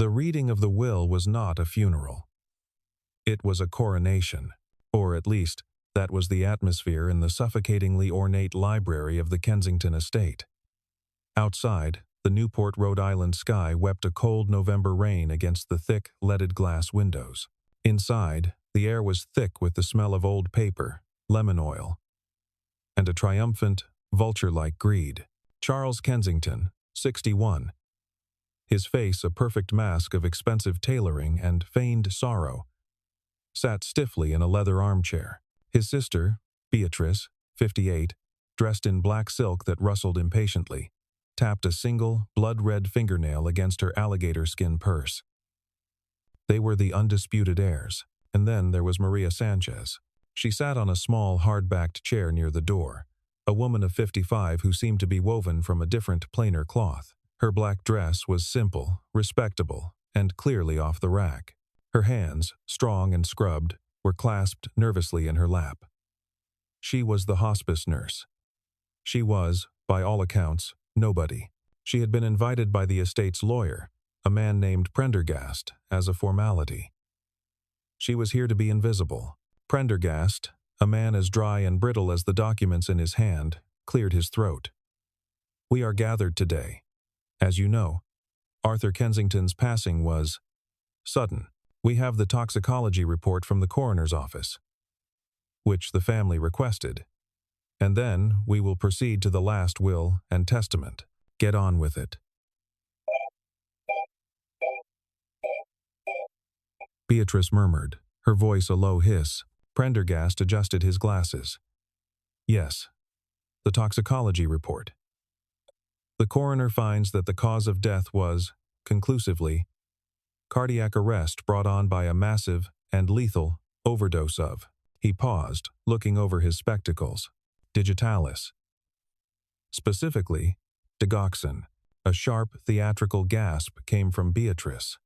The reading of the will was not a funeral. It was a coronation, or at least, that was the atmosphere in the suffocatingly ornate library of the Kensington estate. Outside, the Newport, Rhode Island sky wept a cold November rain against the thick, leaded glass windows. Inside, the air was thick with the smell of old paper, lemon oil, and a triumphant, vulture-like greed. Charles Kensington, 61, his face a perfect mask of expensive tailoring and feigned sorrow, sat stiffly in a leather armchair. His sister, Beatrice, 58, dressed in black silk that rustled impatiently, tapped a single, blood-red fingernail against her alligator skin purse. They were the undisputed heirs. And then there was Maria Sanchez. She sat on a small, hard-backed chair near the door, a woman of 55 who seemed to be woven from a different, plainer cloth. Her black dress was simple, respectable, and clearly off the rack. Her hands, strong and scrubbed, were clasped nervously in her lap. She was the hospice nurse. She was, by all accounts, nobody. She had been invited by the estate's lawyer, a man named Prendergast, as a formality. She was here to be invisible. Prendergast, a man as dry and brittle as the documents in his hand, cleared his throat. We are gathered today. As you know, Arthur Kensington's passing was sudden. We have the toxicology report from the coroner's office, which the family requested. And then we will proceed to the last will and testament. Get on with it. Beatrice murmured, her voice a low hiss. Prendergast adjusted his glasses. Yes, the toxicology report. The coroner finds that the cause of death was, conclusively, cardiac arrest brought on by a massive and lethal overdose of. He paused, looking over his spectacles. Digitalis. Specifically, digoxin. A sharp, theatrical gasp came from Beatrice.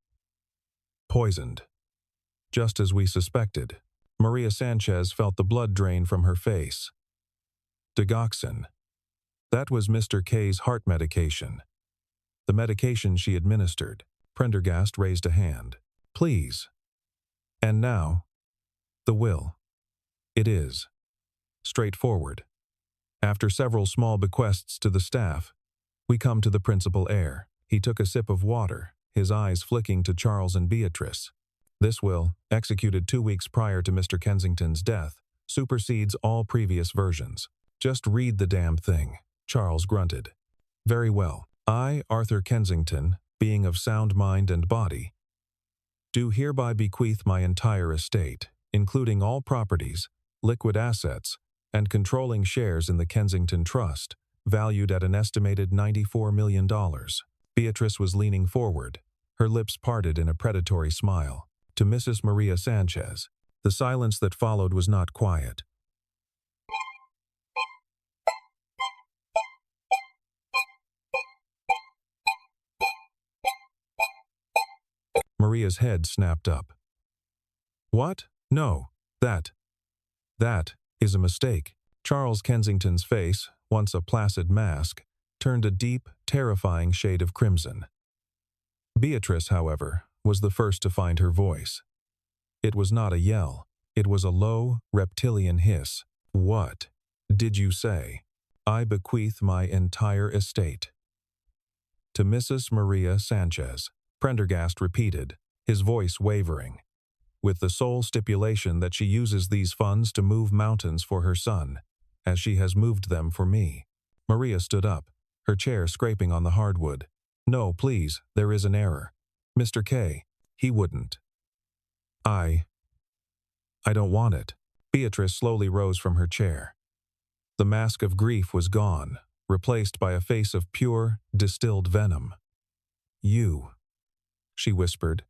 Poisoned. Just as we suspected, Maria Sanchez felt the blood drain from her face. Digoxin. That was Mr. K's heart medication. The medication she administered. Prendergast raised a hand. Please. And now, the will. It is straightforward. After several small bequests to the staff, we come to the principal heir. He took a sip of water, his eyes flicking to Charles and Beatrice. This will, executed 2 weeks prior to Mr. Kensington's death, supersedes all previous versions. Just read the damn thing, Charles grunted. Very well. I, Arthur Kensington, being of sound mind and body, do hereby bequeath my entire estate, including all properties, liquid assets, and controlling shares in the Kensington Trust, valued at an estimated $94 million. Beatrice was leaning forward, her lips parted in a predatory smile. To Mrs. Maria Sanchez, the silence that followed was not quiet. Maria's head snapped up. What? No, that is a mistake. Charles Kensington's face, once a placid mask, turned a deep, terrifying shade of crimson. Beatrice, however, was the first to find her voice. It was not a yell. It was a low, reptilian hiss. What did you say? I bequeath my entire estate. To Mrs. Maria Sanchez, Prendergast repeated, his voice wavering, with the sole stipulation that she uses these funds to move mountains for her son, as she has moved them for me. Maria stood up, her chair scraping on the hardwood. No, please, there is an error. Mr. K, he wouldn't. I don't want it. Beatrice slowly rose from her chair. The mask of grief was gone, replaced by a face of pure, distilled venom. You, she whispered,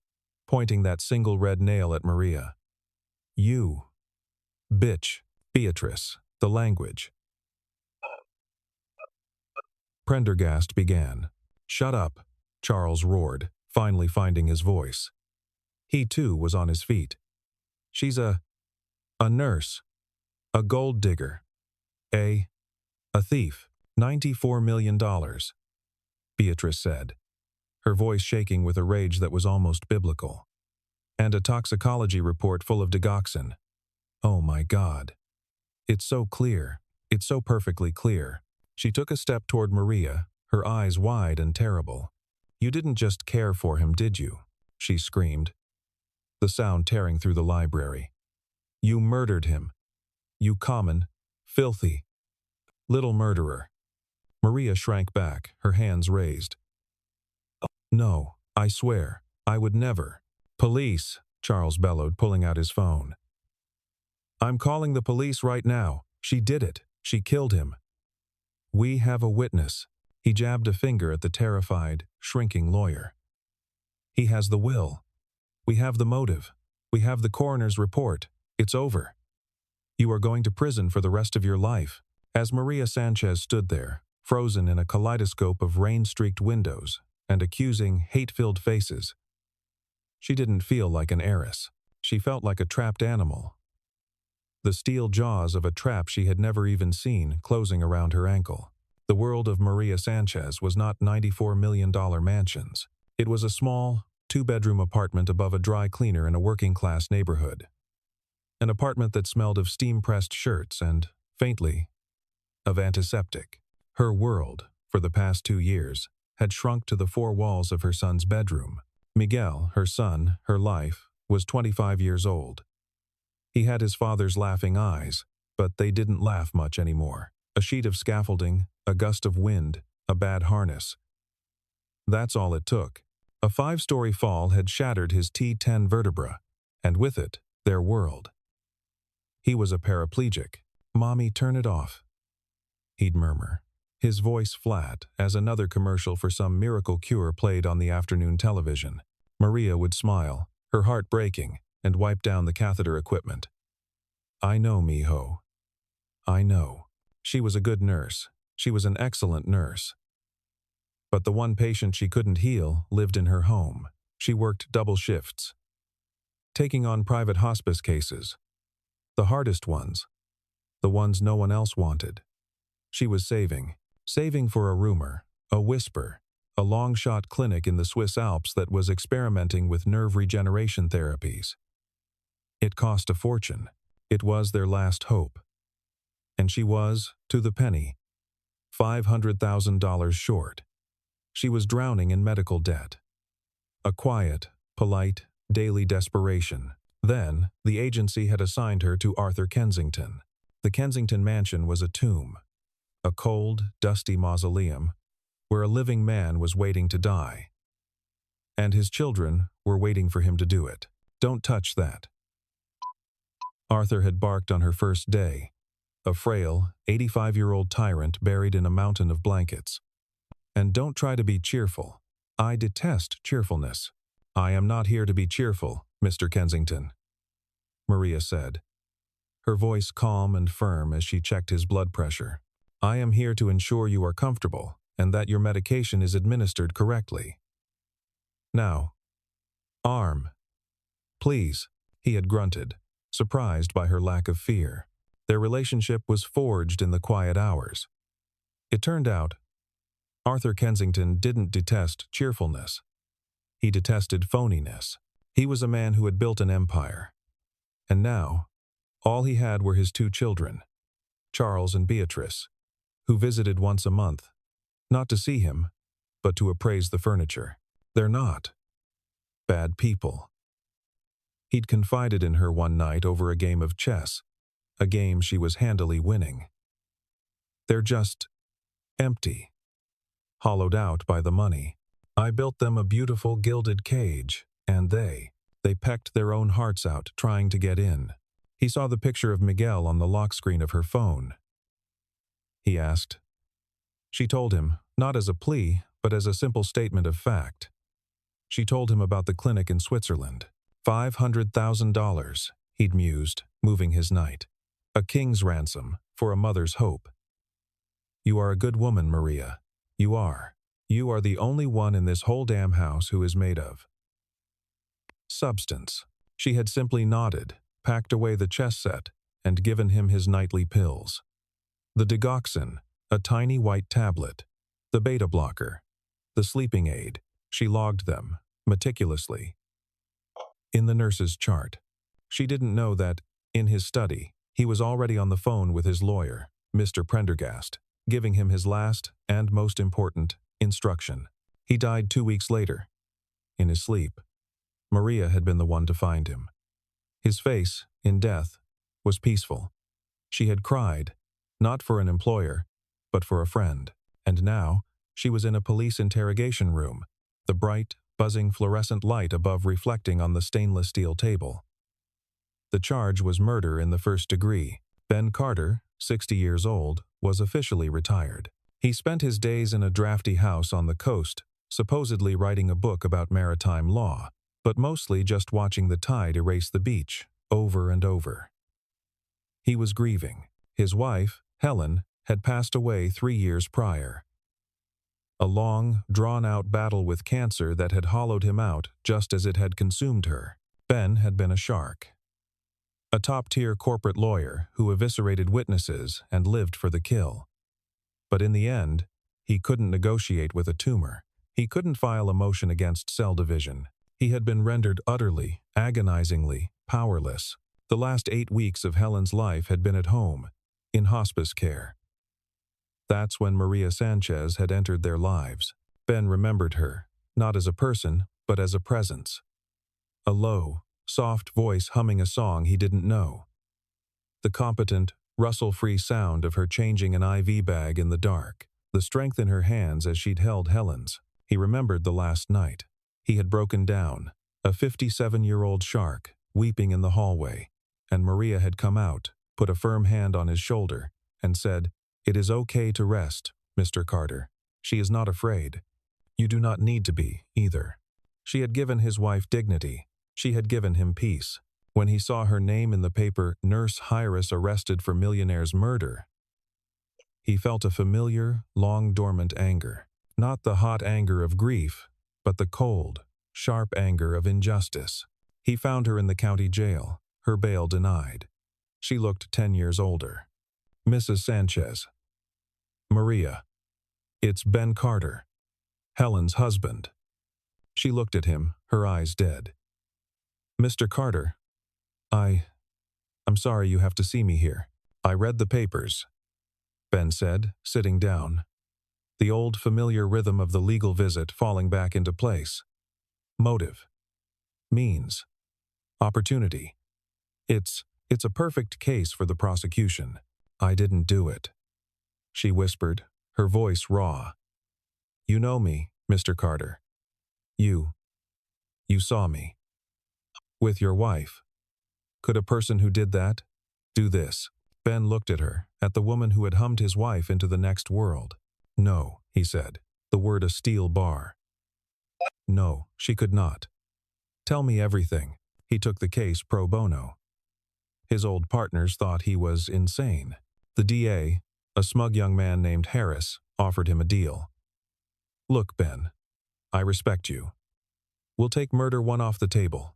pointing that single red nail at Maria. You. Bitch. Beatrice, the language. Prendergast began. Shut up, Charles roared, finally finding his voice. He too was on his feet. She's a nurse, a gold digger, a thief. $94 million, Beatrice said, her voice shaking with a rage that was almost biblical. "And a toxicology report full of digoxin. Oh my God. It's so clear. It's so perfectly clear." She took a step toward Maria, her eyes wide and terrible. "You didn't just care for him, did you?" she screamed, the sound tearing through the library. "You murdered him. You common, filthy, little murderer." Maria shrank back, her hands raised. "No, I swear, I would never." "Police," Charles bellowed, pulling out his phone. "I'm calling the police right now. She did it. She killed him. We have a witness." He jabbed a finger at the terrified, shrinking lawyer. "He has the will. We have the motive. We have the coroner's report. It's over. You are going to prison for the rest of your life." As Maria Sanchez stood there, frozen in a kaleidoscope of rain-streaked windows and accusing, hate-filled faces, she didn't feel like an heiress. She felt like a trapped animal. The steel jaws of a trap she had never even seen closing around her ankle. The world of Maria Sanchez was not $94 million mansions. It was a small, two-bedroom apartment above a dry cleaner in a working-class neighborhood. An apartment that smelled of steam-pressed shirts and, faintly, of antiseptic. Her world, for the past 2 years, had shrunk to the 4 walls of her son's bedroom. Miguel, her son, her life, was 25 years old. He had his father's laughing eyes, but they didn't laugh much anymore. A sheet of scaffolding, a gust of wind, a bad harness. That's all it took. A 5-story fall had shattered his T10 vertebra, and with it, their world. He was a paraplegic. "Mommy, turn it off," he'd murmur, his voice flat as another commercial for some miracle cure played on the afternoon television. Maria would smile, her heart breaking, and wipe down the catheter equipment. "I know, mijo. I know." She was a good nurse. She was an excellent nurse. But the one patient she couldn't heal lived in her home. She worked double shifts, taking on private hospice cases. The hardest ones. The ones no one else wanted. She was saving for a rumor, a whisper, a long-shot clinic in the Swiss Alps that was experimenting with nerve regeneration therapies. It cost a fortune. It was their last hope. And she was, to the penny, $500,000 short. She was drowning in medical debt. A quiet, polite, daily desperation. Then, the agency had assigned her to Arthur Kensington. The Kensington mansion was a tomb. A cold, dusty mausoleum where a living man was waiting to die. And his children were waiting for him to do it. "Don't touch that." Arthur had barked on her first day, a frail, 85-year-old tyrant buried in a mountain of blankets. "And don't try to be cheerful. I detest cheerfulness." "I am not here to be cheerful, Mr. Kensington," Maria said, her voice calm and firm as she checked his blood pressure. "I am here to ensure you are comfortable and that your medication is administered correctly. Now, arm. Please," he had grunted, surprised by her lack of fear. Their relationship was forged in the quiet hours. It turned out, Arthur Kensington didn't detest cheerfulness. He detested phoniness. He was a man who had built an empire. And now, all he had were his 2 children, Charles and Beatrice, who visited once a month, not to see him, but to appraise the furniture. "They're not bad people." He'd confided in her one night over a game of chess, a game she was handily winning. "They're just empty, hollowed out by the money. I built them a beautiful gilded cage, and they pecked their own hearts out trying to get in." He saw the picture of Miguel on the lock screen of her phone. He asked. She told him, not as a plea, but as a simple statement of fact. She told him about the clinic in Switzerland. $500,000, he'd mused, moving his knight. A king's ransom for a mother's hope. "You are a good woman, Maria. You are. You are the only one in this whole damn house who is made of substance." She had simply nodded, packed away the chess set, and given him his nightly pills. The digoxin, a tiny white tablet, the beta blocker, the sleeping aid. She logged them, meticulously, in the nurse's chart. She didn't know that, in his study, he was already on the phone with his lawyer, Mr. Prendergast, giving him his last, and most important, instruction. He died 2 weeks later. In his sleep, Maria had been the one to find him. His face, in death, was peaceful. She had cried, not for an employer, but for a friend. And now, she was in a police interrogation room, the bright, buzzing fluorescent light above reflecting on the stainless steel table. The charge was murder in the first degree. Ben Carter, 60 years old, was officially retired. He spent his days in a drafty house on the coast, supposedly writing a book about maritime law, but mostly just watching the tide erase the beach, over and over. He was grieving. His wife, Helen, had passed away 3 years prior. A long, drawn-out battle with cancer that had hollowed him out just as it had consumed her. Ben had been a shark. A top-tier corporate lawyer who eviscerated witnesses and lived for the kill. But in the end, he couldn't negotiate with a tumor. He couldn't file a motion against cell division. He had been rendered utterly, agonizingly, powerless. The last 8 weeks of Helen's life had been at home, in hospice care. That's when Maria Sanchez had entered their lives. Ben remembered her, not as a person, but as a presence. A low, soft voice humming a song he didn't know. The competent, rustle-free sound of her changing an IV bag in the dark. The strength in her hands as she'd held Helen's. He remembered the last night. He had broken down, a 57-year-old shark, weeping in the hallway, and Maria had come out, put a firm hand on his shoulder, and said, "It is okay to rest, Mr. Carter. She is not afraid. You do not need to be, either." She had given his wife dignity. She had given him peace. When he saw her name in the paper, Nurse Iris arrested for millionaire's murder, he felt a familiar, long-dormant anger. Not the hot anger of grief, but the cold, sharp anger of injustice. He found her in the county jail, her bail denied. She looked 10 years older. "Mrs. Sanchez." "Maria. It's Ben Carter, Helen's husband." She looked at him, her eyes dead. "Mr. Carter, I'm sorry you have to see me here. I read the papers," Ben said, sitting down. The old familiar rhythm of the legal visit falling back into place. Motive. Means. Opportunity. It's a perfect case for the prosecution. "I didn't do it," she whispered, her voice raw. "You know me, Mr. Carter. You saw me. With your wife. Could a person who did that do this?" Ben looked at her, at the woman who had hummed his wife into the next world. "No," he said, the word a steel bar. No, she could not. "Tell me everything." He took the case pro bono. His old partners thought he was insane. The DA, a smug young man named Harris, offered him a deal. "Look, Ben, I respect you. We'll take murder 1 off the table.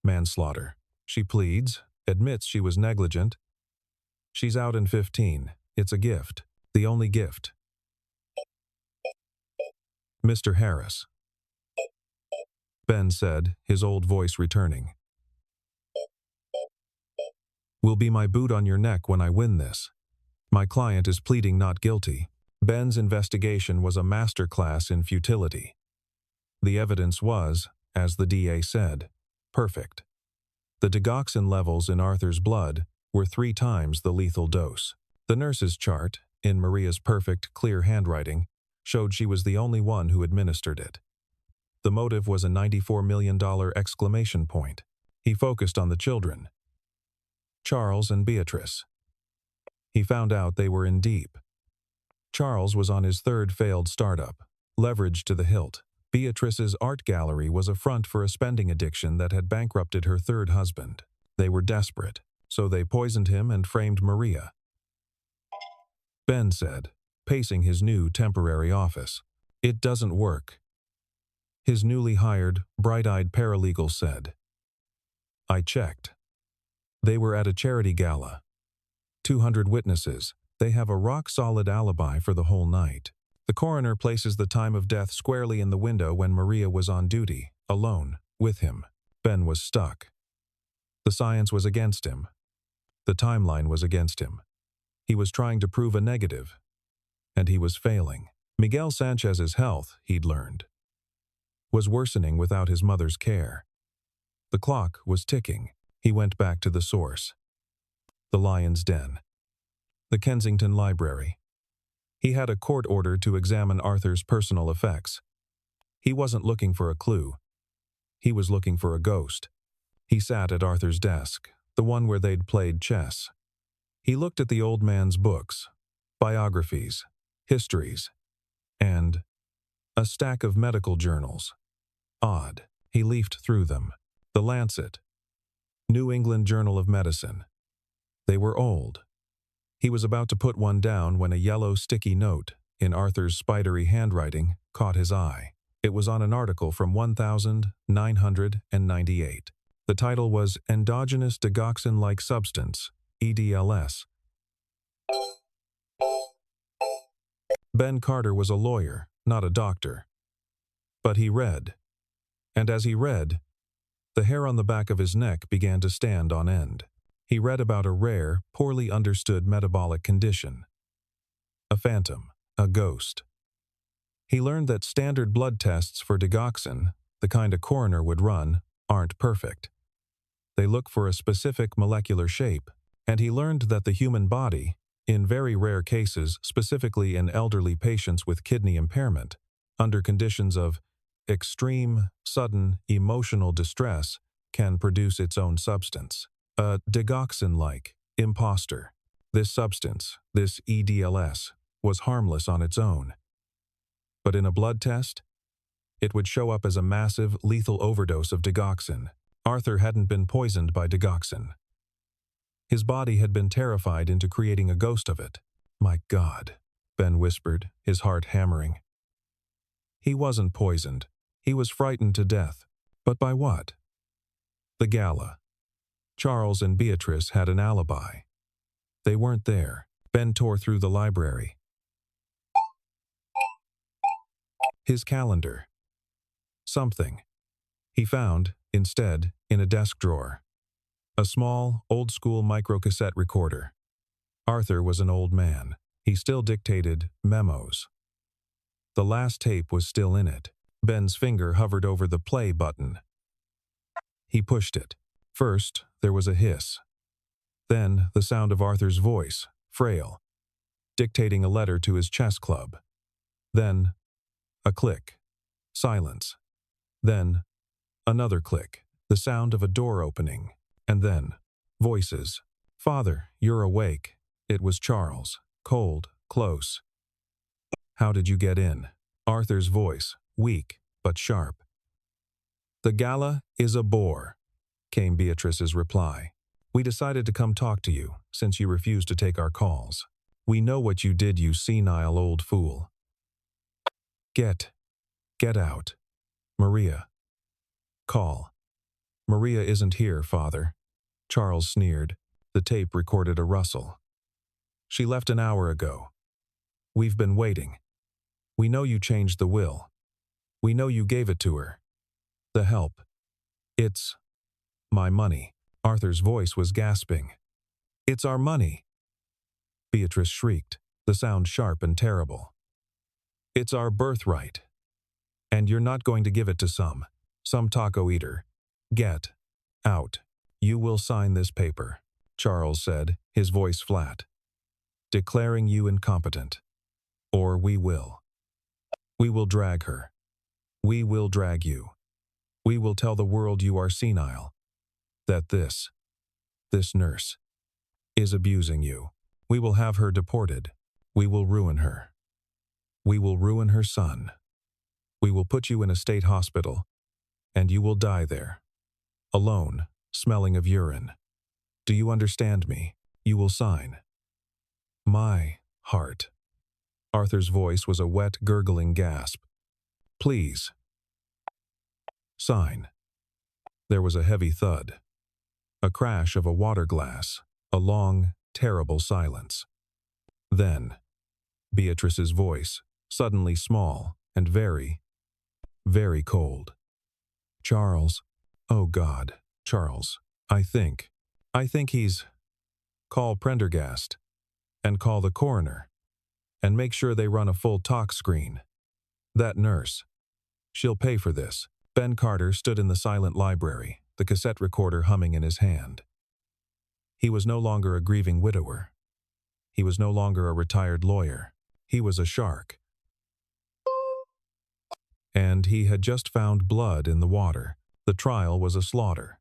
Manslaughter. She pleads, admits she was negligent. She's out in 15. It's a gift. The only gift." "Mr. Harris," Ben said, his old voice returning. "Will be my boot on your neck when I win this. My client is pleading not guilty." Ben's investigation was a masterclass in futility. The evidence was, as the DA said, perfect. The digoxin levels in Arthur's blood were 3 times the lethal dose. The nurse's chart, in Maria's perfect, clear handwriting, showed she was the only one who administered it. The motive was a $94 million exclamation point. He focused on the children, Charles and Beatrice. He found out they were in deep. Charles was on his 3rd failed startup, leveraged to the hilt. Beatrice's art gallery was a front for a spending addiction that had bankrupted her 3rd husband. They were desperate, so they poisoned him and framed Maria. Ben said, pacing his new temporary office. "It doesn't work." His newly hired, bright-eyed paralegal said. "I checked. They were at a charity gala. 200 witnesses. They have a rock-solid alibi for the whole night." The coroner places the time of death squarely in the window when Maria was on duty, alone, with him. Ben was stuck. The science was against him. The timeline was against him. He was trying to prove a negative, and he was failing. Miguel Sanchez's health, he'd learned, was worsening without his mother's care. The clock was ticking. He went back to the source. The Lion's Den. The Kensington Library. He had a court order to examine Arthur's personal effects. He wasn't looking for a clue. He was looking for a ghost. He sat at Arthur's desk, the one where they'd played chess. He looked at the old man's books, biographies, histories, and a stack of medical journals. Odd. He leafed through them. The Lancet. New England Journal of Medicine. They were old. He was about to put one down when a yellow sticky note, in Arthur's spidery handwriting, caught his eye. It was on an article from 1998. The title was Endogenous Digoxin-like Substance, EDLS. Ben Carter was a lawyer, not a doctor. But he read. And as he read, the hair on the back of his neck began to stand on end. He read about a rare, poorly understood metabolic condition. A phantom, a ghost. He learned that standard blood tests for digoxin, the kind a coroner would run, aren't perfect. They look for a specific molecular shape, and he learned that the human body, in very rare cases, specifically in elderly patients with kidney impairment, under conditions of extreme, sudden, emotional distress, can produce its own substance. A digoxin-like imposter. This substance, this EDLS, was harmless on its own. But in a blood test, it would show up as a massive, lethal overdose of digoxin. Arthur hadn't been poisoned by digoxin. His body had been terrified into creating a ghost of it. My God, Ben whispered, his heart hammering. He wasn't poisoned. He was frightened to death. But by what? The gala. Charles and Beatrice had an alibi. They weren't there. Ben tore through the library. His calendar. Something. He found, instead, in a desk drawer. A small, old-school microcassette recorder. Arthur was an old man. He still dictated memos. The last tape was still in it. Ben's finger hovered over the play button. He pushed it. First, there was a hiss. Then, the sound of Arthur's voice, frail, dictating a letter to his chess club. Then, a click. Silence. Then, another click. The sound of a door opening. And then, voices. "Father, you're awake." It was Charles. Cold, close. "How did you get in?" Arthur's voice, weak but sharp. "The gala is a bore," came Beatrice's reply. "We decided to come talk to you, since you refused to take our calls. We know what you did, you senile old fool. Get out. Maria. Call." "Maria isn't here, Father." Charles sneered. The tape recorded a rustle. "She left an hour ago. We've been waiting. We know you changed the will. We know you gave it to her. The help. It's my money." Arthur's voice was gasping. "It's our money." Beatrice shrieked, the sound sharp and terrible. "It's our birthright. And you're not going to give it to some taco eater. Get out. You will sign this paper," Charles said, his voice flat. "Declaring you incompetent. Or we will. We will drag her. We will drag you. We will tell the world you are senile. That this nurse, is abusing you. We will have her deported. We will ruin her. We will ruin her son. We will put you in a state hospital, and you will die there. Alone, smelling of urine. Do you understand me? You will sign." "My heart." Arthur's voice was a wet, gurgling gasp. "Please. Sign." There was a heavy thud. A crash of a water glass. A long, terrible silence. Then, Beatrice's voice, suddenly small and very, very cold. Charles. Oh God, Charles. I think he's... Call Prendergast. And call the coroner. And make sure they run a full tox screen. That nurse. She'll pay for this. Ben Carter stood in the silent library, the cassette recorder humming in his hand. He was no longer a grieving widower. He was no longer a retired lawyer. He was a shark. And he had just found blood in the water. The trial was a slaughter.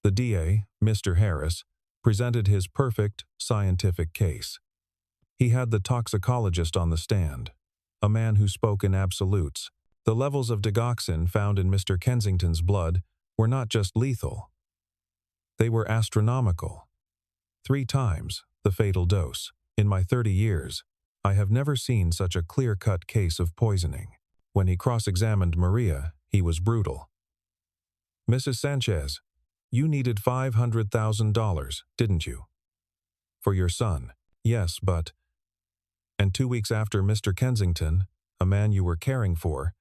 The DA, Mr. Harris, presented his perfect, scientific case. He had the toxicologist on the stand, a man who spoke in absolutes. The levels of digoxin found in Mr. Kensington's blood were not just lethal. They were astronomical. 3 times the fatal dose. In my 30 years, I have never seen such a clear-cut case of poisoning. When he cross-examined Maria, he was brutal. Mrs. Sanchez, you needed $500,000, didn't you? For your son. Yes, but... And 2 weeks after Mr. Kensington, a man you were caring for,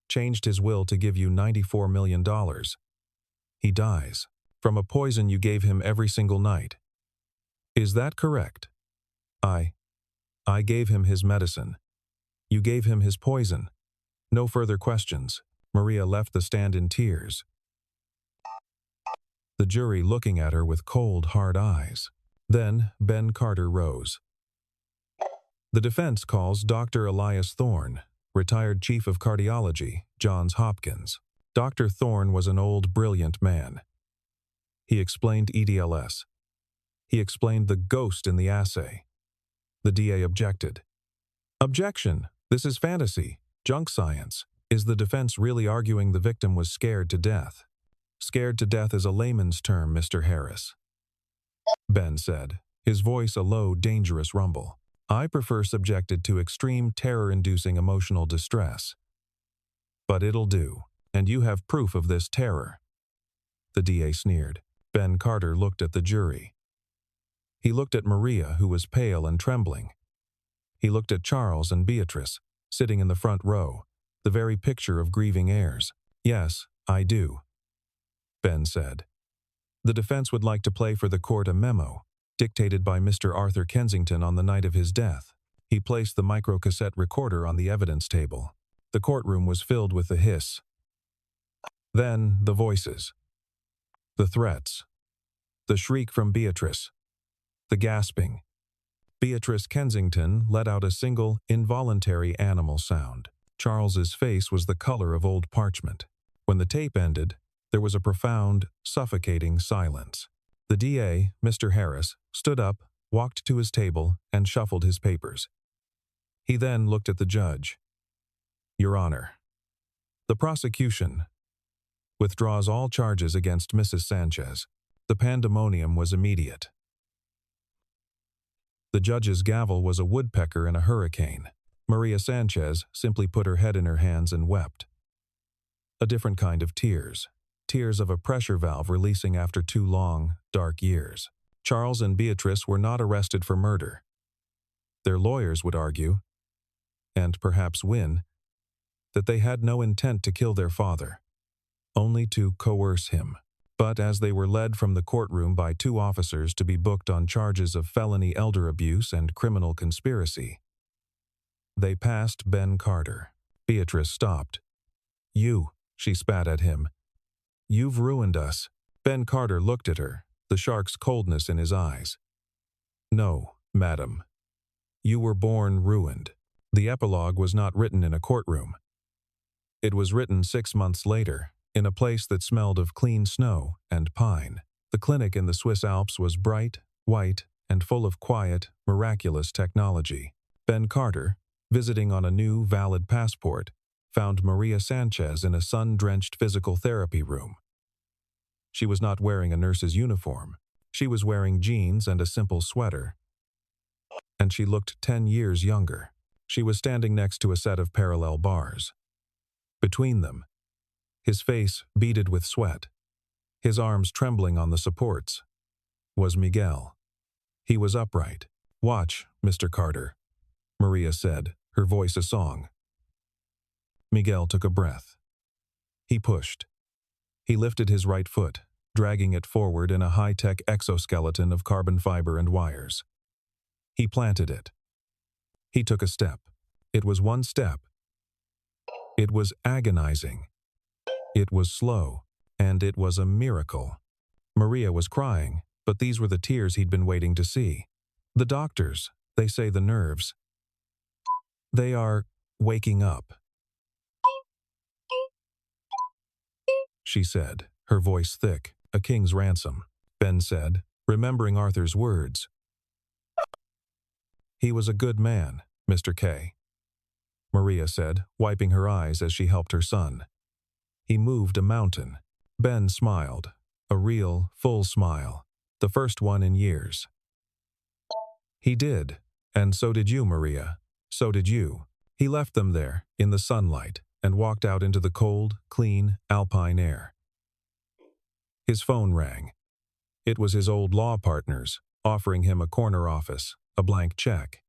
changed his will to give you $94 million. He dies from a poison you gave him every single night. Is that correct? I gave him his medicine. You gave him his poison. No further questions. Maria left the stand in tears. The jury looking at her with cold, hard eyes. Then Ben Carter rose. The defense calls Dr. Elias Thorne, retired chief of cardiology, Johns Hopkins. Dr. Thorne was an old, brilliant man. He explained EDLS. He explained the ghost in the assay. The DA objected. Objection! This is fantasy, junk science. Is the defense really arguing the victim was scared to death? Scared to death is a layman's term, Mr. Harris. Ben said, his voice a low, dangerous rumble. I prefer subjected to extreme terror-inducing emotional distress. But it'll do, and you have proof of this terror. The DA sneered. Ben Carter looked at the jury. He looked at Maria, who was pale and trembling. He looked at Charles and Beatrice, sitting in the front row, the very picture of grieving heirs. Yes, I do, Ben said. The defense would like to play for the court a memo, dictated by Mr. Arthur Kensington on the night of his death. He placed the microcassette recorder on the evidence table. The courtroom was filled with the hiss. Then the voices. The threats. The shriek from Beatrice. The gasping. Beatrice Kensington let out a single, involuntary animal sound. Charles's face was the color of old parchment. When the tape ended, there was a profound, suffocating silence. The DA, Mr. Harris, stood up, walked to his table, and shuffled his papers. He then looked at the judge. Your Honor, the prosecution withdraws all charges against Mrs. Sanchez. The pandemonium was immediate. The judge's gavel was a woodpecker in a hurricane. Maria Sanchez simply put her head in her hands and wept. A different kind of tears. Tears of a pressure valve releasing after 2 long, dark years. Charles and Beatrice were not arrested for murder. Their lawyers would argue, and perhaps win, that they had no intent to kill their father, only to coerce him. But as they were led from the courtroom by 2 officers to be booked on charges of felony elder abuse and criminal conspiracy, they passed Ben Carter. Beatrice stopped. You, she spat at him. You've ruined us. Ben Carter looked at her, the shark's coldness in his eyes. No, madam. You were born ruined. The epilogue was not written in a courtroom. It was written 6 months later, in a place that smelled of clean snow and pine. The clinic in the Swiss Alps was bright, white, and full of quiet, miraculous technology. Ben Carter, visiting on a new, valid passport, found Maria Sanchez in a sun-drenched physical therapy room. She was not wearing a nurse's uniform. She was wearing jeans and a simple sweater. And she looked 10 years younger. She was standing next to a set of parallel bars. Between them, his face beaded with sweat, his arms trembling on the supports, was Miguel. He was upright. Watch, Mr. Carter, Maria said, her voice a song. Miguel took a breath. He pushed. He lifted his right foot, dragging it forward in a high-tech exoskeleton of carbon fiber and wires. He planted it. He took a step. It was one step. It was agonizing. It was slow, and it was a miracle. Maria was crying, but these were the tears he'd been waiting to see. The doctors, they say the nerves. They are waking up. She said, her voice thick, a king's ransom. Ben said, remembering Arthur's words. He was a good man, Mr. K. Maria said, wiping her eyes as she helped her son. He moved a mountain. Ben smiled, a real, full smile, the first one in years. He did, and so did you, Maria. So did you. He left them there, in the sunlight, and walked out into the cold, clean, alpine air. His phone rang. It was his old law partners, offering him a corner office, a blank check.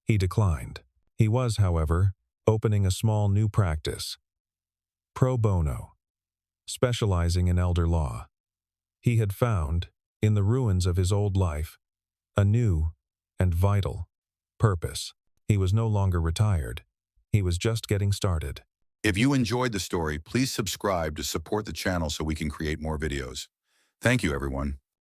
He declined. He was, however, opening a small new practice. Pro bono, specializing in elder law. He had found, in the ruins of his old life, a new and vital purpose. He was no longer retired. He was just getting started. If you enjoyed the story, please subscribe to support the channel so we can create more videos. Thank you, everyone.